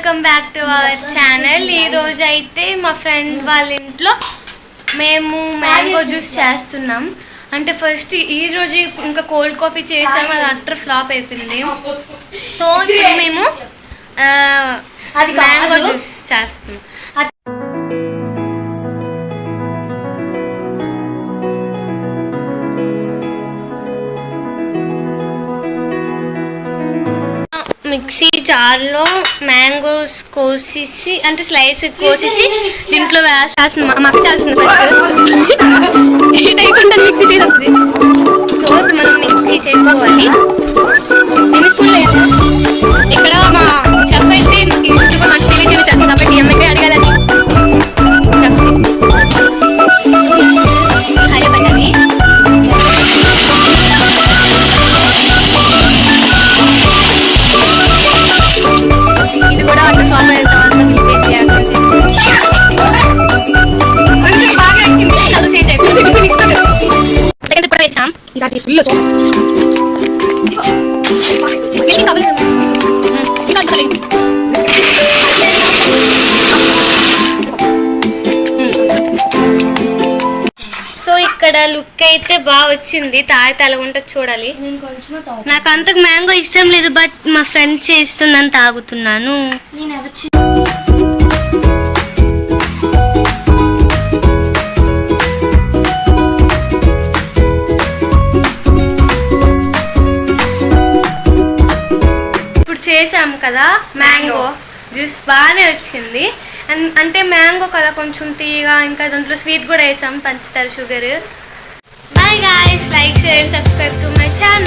Welcome back to our channel. ఈ రోజు అయితే మా ఫ్రెండ్ వాళ్ళ ఇంట్లో మేము మ్యాంగో జ్యూస్ చేస్తున్నాం. అంటే ఫస్ట్ ఈ రోజు ఇంకా కోల్డ్ కాఫీ చేసాము, అది అట్టర్ ఫ్లాప్ అయిపోయింది. సో మేము మ్యాంగో జ్యూస్ చేస్తున్నాం. మిక్సీ జార్లో మ్యాంగోస్ కోసేసి అంటే స్లైస్ కోసేసి దీంట్లో వేసేస్తుంది. మక్కాల్సింది మిక్సీ చేసేస్తుంది. సో ఇప్పుడు మనం మిక్సీ చేసుకోవాలి. ఎన్ని స్పూన్లు ఇక్కడ మా చెఫ్ అయితే నాకు తెలియజేవి చేస్తుంది కాబట్టి అమ్మకి అడగాలని హరిపడ్డవి. సో ఇక్కడ లుక్ అయితే బాగా వచ్చింది. తాగితే అలాగుంటుంది చూడాలి. నాకు అంతకు మ్యాంగో ఇష్టం లేదు, బట్ మా ఫ్రెండ్ చేస్తుందని తాగుతున్నాను. చేసాము కదా మ్యాంగో జ్యూస్, బాగానే వచ్చింది. అంటే మ్యాంగో కదా కొంచెం తీయగా, ఇంకా దాంట్లో స్వీట్ కూడా వేసాం, పంచదార, sugar. Bye guys, like share subscribe to my channel.